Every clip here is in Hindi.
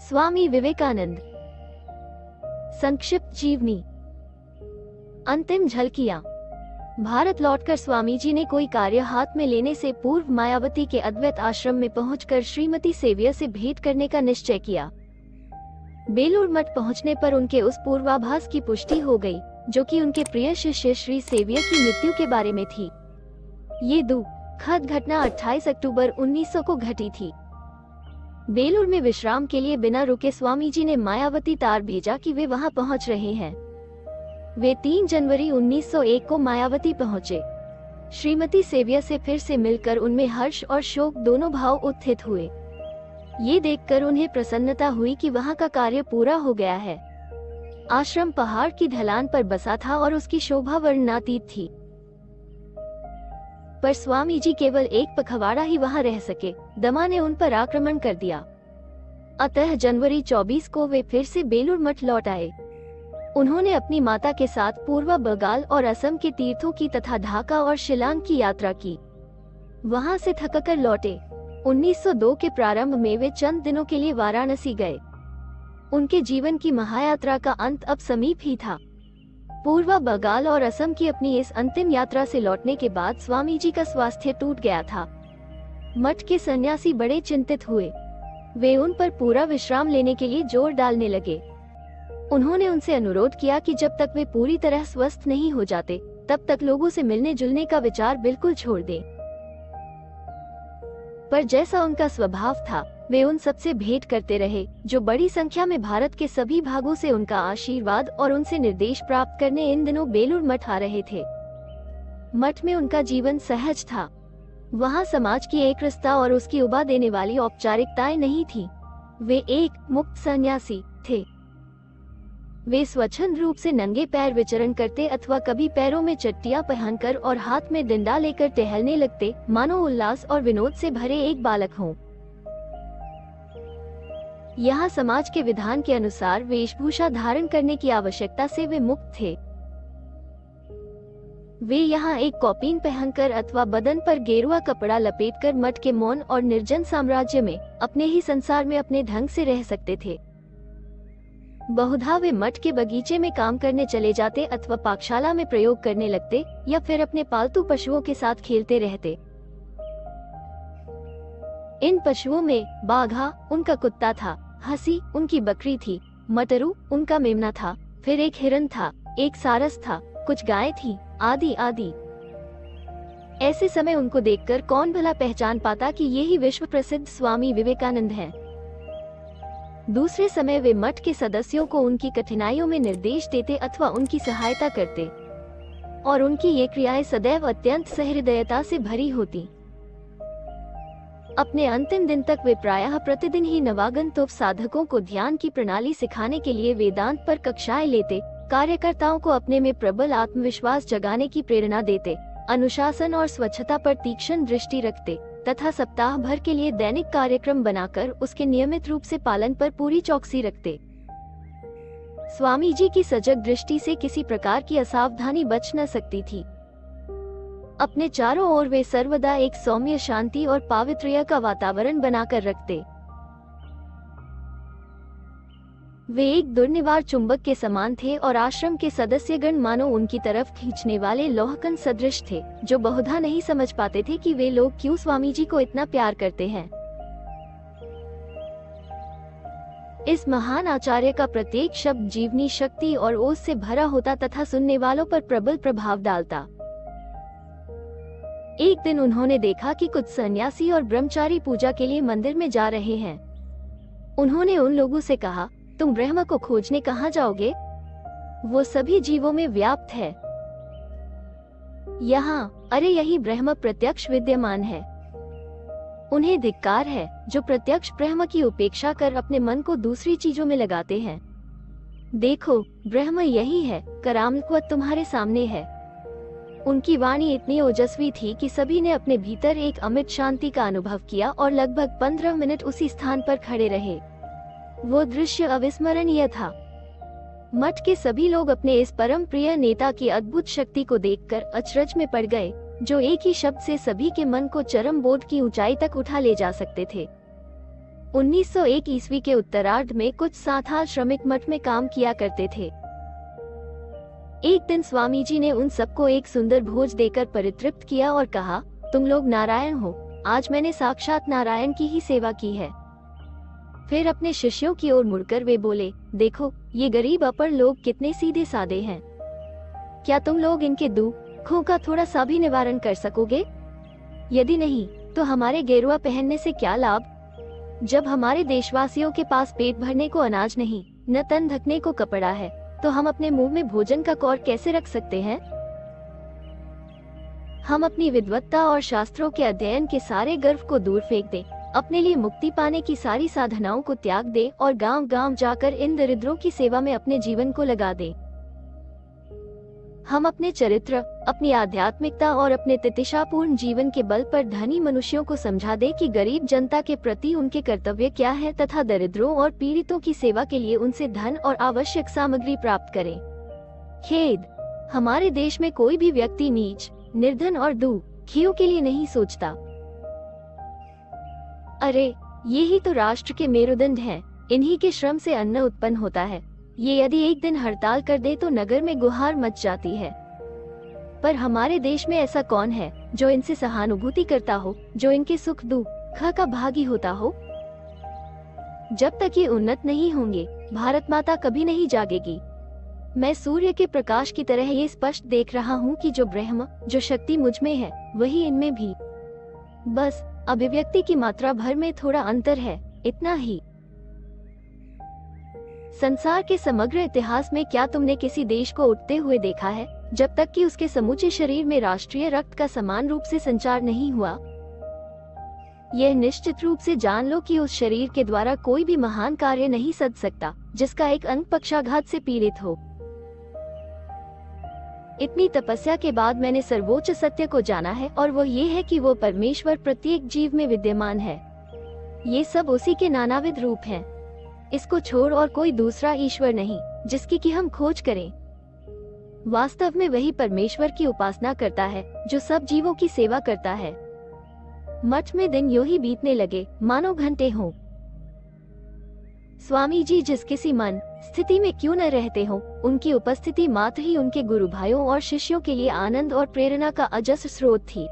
स्वामी विवेकानंद। संक्षिप्त जीवनी। अंतिम झलकियां। भारत लौटकर स्वामी जी ने कोई कार्य हाथ में लेने से पूर्व मायावती के अद्वैत आश्रम में पहुंचकर श्रीमती सेवियर से भेंट करने का निश्चय किया। बेलूर मठ पहुंचने पर उनके उस पूर्वाभास की पुष्टि हो गई, जो कि उनके प्रिय शिष्य श्री सेवियर की मृत्यु के बारे में थी। ये दुखद घटना 28 अक्टूबर 1900 को घटी थी। बेलूर में विश्राम के लिए बिना रुके स्वामी जी ने मायावती तार भेजा कि वे वहां पहुंच रहे हैं। वे 3 जनवरी 1901 को मायावती पहुंचे। श्रीमती सेवियर से फिर से मिलकर उनमें हर्ष और शोक दोनों भाव उत्थित हुए। ये देखकर उन्हें प्रसन्नता हुई कि वहां का कार्य पूरा हो गया है। आश्रम पहाड़ की ढलान पर बसा था और उसकी शोभा वर्णनातीत थी। पर स्वामी जी केवल एक पखवाड़ा ही वहां रह सके, दमा ने उन पर आक्रमण कर दिया। अतः जनवरी 24 को वे फिर से बेलूर मठ लौट आए। उन्होंने अपनी माता के साथ पूर्व बंगाल और असम के तीर्थों की तथा ढाका और शिलांग की यात्रा की। वहां से थककर लौटे। 1902 के प्रारंभ में वे चंद दिनों के लिए वाराणसी गए। उनके जीवन की महायात्रा का अंत अब समीप ही था। पूर्व बंगाल और असम की अपनी इस अंतिम यात्रा से लौटने के बाद स्वामी जी का स्वास्थ्य टूट गया था। मठ के सन्यासी बड़े चिंतित हुए। वे उन पर पूरा विश्राम लेने के लिए जोर डालने लगे। उन्होंने उनसे अनुरोध किया कि जब तक वे पूरी तरह स्वस्थ नहीं हो जाते, तब तक लोगों से मिलने जुलने का विचार बिल्कुल छोड़ दें। पर जैसा उनका स्वभाव था, वे उन सबसे भेंट करते रहे, जो बड़ी संख्या में भारत के सभी भागों से उनका आशीर्वाद और उनसे निर्देश प्राप्त करने इन दिनों बेलूर मठ आ रहे थे। मठ में उनका जीवन सहज था। वहां समाज की एकरसता और उसकी उबा देने वाली औपचारिकताएं नहीं थी। वे एक मुक्त सन्यासी थे। वे स्वच्छंद रूप से नंगे पैर विचरण करते अथवा कभी पैरों में चट्टियां पहनकर और हाथ में डंडा लेकर टहलने लगते, मानो उल्लास और विनोद से भरे एक बालक हों। यहाँ समाज के विधान के अनुसार वेशभूषा धारण करने की आवश्यकता से वे मुक्त थे। वे यहाँ एक कौपीन पहनकर अथवा बदन पर गेरुआ कपड़ा लपेटकर मठ के मौन और निर्जन साम्राज्य में अपने ही संसार में अपने ढंग से रह सकते थे। बहुधा वे मठ के बगीचे में काम करने चले जाते अथवा पाकशाला में प्रयोग करने लगते या फिर अपने पालतू पशुओं के साथ खेलते रहते। इन पशुओं में बाघा उनका कुत्ता था, हंसी उनकी बकरी थी, मटरू उनका मेमना था, फिर एक हिरन था, एक सारस था, कुछ गाय थी, आदि आदि। ऐसे समय उनको देखकर कौन भला पहचान पाता कि ये ही विश्व प्रसिद्ध स्वामी विवेकानंद हैं। दूसरे समय वे मठ के सदस्यों को उनकी कठिनाइयों में निर्देश देते अथवा उनकी सहायता करते, और उनकी ये क्रियाएं सदैव अत्यंत सहृदयता से भरी होती। अपने अंतिम दिन तक वे प्रायः प्रतिदिन ही नवागंतुक साधकों को ध्यान की प्रणाली सिखाने के लिए वेदांत पर कक्षाएं लेते, कार्यकर्ताओं को अपने में प्रबल आत्मविश्वास जगाने की प्रेरणा देते, अनुशासन और स्वच्छता पर तीक्ष्ण दृष्टि रखते तथा सप्ताह भर के लिए दैनिक कार्यक्रम बनाकर उसके नियमित रूप से पालन पर पूरी चौकसी रखते। स्वामी जी की सजग दृष्टि से किसी प्रकार की असावधानी बच न सकती थी। अपने चारों ओर वे सर्वदा एक सौम्य शांति और पावित्र्य का वातावरण बनाकर रखते। वे एक दुर्निवार चुंबक के समान थे और आश्रम के सदस्यगण मानो उनकी तरफ खींचने वाले लोहकन सदृश थे, जो बहुधा नहीं समझ पाते थे कि वे लोग क्यों स्वामी जी को इतना प्यार करते हैं। इस महान आचार्य का प्रत्येक शब्द जीवनी शक्ति और ओज से भरा होता तथा सुनने वालों पर प्रबल प्रभाव डालता। एक दिन उन्होंने देखा कि कुछ सन्यासी और ब्रह्मचारी पूजा के लिए मंदिर में जा रहे हैं। उन्होंने उन लोगों से कहा, तुम ब्रह्म को खोजने कहाँ जाओगे? वो सभी जीवों में व्याप्त है। यहाँ, अरे यही ब्रह्म प्रत्यक्ष विद्यमान है। उन्हें धिक्कार है जो प्रत्यक्ष ब्रह्म की उपेक्षा कर अपने मन को दूसरी चीजों में लगाते हैं। देखो, ब्रह्म यही है, करामत्व तुम्हारे सामने है। उनकी वाणी इतनी ओजस्वी थी कि सभी ने अपने भीतर एक अमिट शांति का अनुभव किया और लगभग 15 मिनट उसी स्थान पर खड़े रहे। वो दृश्य अविस्मरणीय था। मठ के सभी लोग अपने इस परम प्रिय नेता की अद्भुत शक्ति को देखकर अचरज में पड़ गए, जो एक ही शब्द से सभी के मन को चरम बोध की ऊंचाई तक उठा ले जा सकते थे। 1901 ईस्वी के उत्तरार्ध में कुछ साथाल श्रमिक मठ में काम किया करते थे। एक दिन स्वामी जी ने उन सबको एक सुंदर भोज देकर परितृप्त किया और कहा, तुम लोग नारायण हो, आज मैंने साक्षात नारायण की ही सेवा की है। फिर अपने शिष्यों की ओर मुड़कर वे बोले, देखो ये गरीब अपढ़ लोग कितने सीधे साधे हैं, क्या तुम लोग इनके दुखों का थोड़ा सा भी निवारण कर सकोगे? यदि नहीं तो हमारे गेरुआ पहनने से क्या लाभ, जब हमारे देशवासियों के पास पेट भरने को अनाज नहीं, न तन ढकने को कपड़ा है, तो हम अपने मुंह में भोजन का कौर कैसे रख सकते हैं? हम अपनी विद्वत्ता और शास्त्रों के अध्ययन के सारे गर्व को दूर फेंक दें, अपने लिए मुक्ति पाने की सारी साधनाओं को त्याग दें और गांव-गांव जाकर इन दरिद्रों की सेवा में अपने जीवन को लगा दें। हम अपने चरित्र, अपनी आध्यात्मिकता और अपने तितिक्षापूर्ण जीवन के बल पर धनी मनुष्यों को समझा दें कि गरीब जनता के प्रति उनके कर्तव्य क्या है तथा दरिद्रों और पीड़ितों की सेवा के लिए उनसे धन और आवश्यक सामग्री प्राप्त करें। खेद, हमारे देश में कोई भी व्यक्ति नीच, निर्धन और दुखियों के लिए नहीं सोचता। अरे ये ही तो राष्ट्र के मेरुदंड हैं, इन्हीं के श्रम से अन्न उत्पन्न होता है। ये यदि एक दिन हड़ताल कर दे तो नगर में गुहार मच जाती है। पर हमारे देश में ऐसा कौन है जो इनसे सहानुभूति करता हो, जो इनके सुख दुख का भागी होता हो? जब तक ये उन्नत नहीं होंगे, भारत माता कभी नहीं जागेगी। मैं सूर्य के प्रकाश की तरह ये स्पष्ट देख रहा हूँ कि जो ब्रह्म, जो शक्ति मुझ में है, वही इनमें भी। बस अभिव्यक्ति की मात्रा भर में थोड़ा अंतर है, इतना ही। संसार के समग्र इतिहास में क्या तुमने किसी देश को उठते हुए देखा है, जब तक कि उसके समूचे शरीर में राष्ट्रीय रक्त का समान रूप से संचार नहीं हुआ? यह निश्चित रूप से जान लो कि उस शरीर के द्वारा कोई भी महान कार्य नहीं सध सकता जिसका एक अंग पक्षाघात से पीड़ित हो। इतनी तपस्या के बाद मैंने सर्वोच्च सत्य को जाना है, और वो ये है कि वो परमेश्वर प्रत्येक जीव में विद्यमान है। ये सब उसी के नानाविध रूप हैं। इसको छोड़ और कोई दूसरा ईश्वर नहीं जिसकी कि हम खोज करें। वास्तव में वही परमेश्वर की उपासना करता है जो सब जीवों की सेवा करता है। मठ में दिन यूं ही बीतने लगे मानो घंटे हों। स्वामी जी जिस किसी मन स्थिति में क्यों न रहते हो, उनकी उपस्थिति मात्र ही उनके गुरु भाइयों और शिष्यों के लिए आनंद और प्रेरणा का अजस्र स्रोत थी।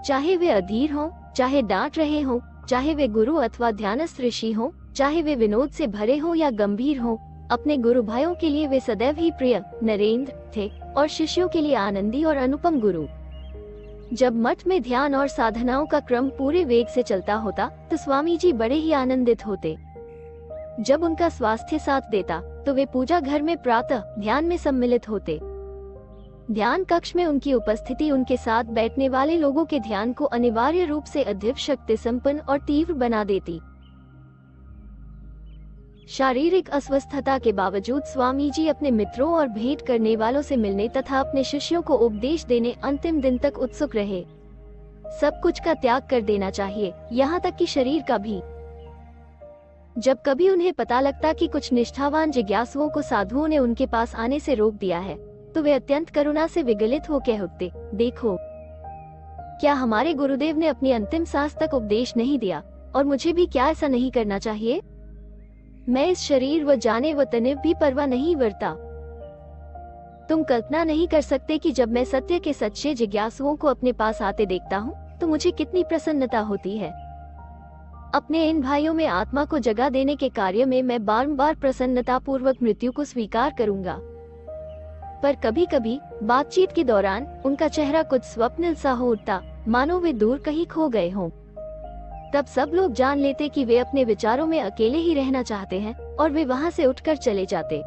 चाहे वे अधीर हों, चाहे डांट रहे हों, चाहे वे गुरु अथवा ध्यानस्थ ऋषि हों, चाहे वे विनोद से भरे हों या गंभीर हों, अपने गुरु भाइयों के लिए वे सदैव ही प्रिय नरेंद्र थे और शिष्यों के लिए आनंदी और अनुपम गुरु। जब मठ में ध्यान और साधनाओं का क्रम पूरे वेग से चलता होता तो स्वामी जी बड़े ही आनंदित होते। जब उनका स्वास्थ्य साथ देता तो वे पूजा घर में प्रातः ध्यान में सम्मिलित होते। ध्यान कक्ष में उनकी उपस्थिति उनके साथ बैठने वाले लोगों के ध्यान को अनिवार्य रूप से अधिक शक्ति संपन्न और तीव्र बना देती। शारीरिक अस्वस्थता के बावजूद स्वामी जी अपने मित्रों और भेंट करने वालों से मिलने तथा अपने शिष्यों को उपदेश देने अंतिम दिन तक उत्सुक रहे। सब कुछ का त्याग कर देना चाहिए, यहाँ तक कि शरीर का भी। जब कभी उन्हें पता लगता कि कुछ निष्ठावान जिज्ञासुओं को साधुओं ने उनके पास आने से रोक दिया है, तो वे अत्यंत करुणा से विगलित हो कह उठते, देखो, क्या हमारे गुरुदेव ने अपनी अंतिम सांस तक उपदेश नहीं दिया, और मुझे भी क्या ऐसा नहीं करना चाहिए? मैं इस शरीर व जाने व तने भी परवाह नहीं बरता। तुम कल्पना नहीं कर सकते कि जब मैं सत्य के सच्चे जिज्ञासुओं को अपने पास आते देखता हूँ तो मुझे कितनी प्रसन्नता होती है। अपने इन भाइयों में आत्मा को जगा देने के कार्य में मैं बारंबार प्रसन्नता पूर्वक मृत्यु को स्वीकार करूंगा। पर कभी कभी बातचीत के दौरान उनका चेहरा कुछ स्वप्निल सा हो उठता, मानो वे दूर कहीं खो गए हों। तब सब लोग जान लेते कि वे अपने विचारों में अकेले ही रहना चाहते हैं और वे वहां से उठकर चले जाते।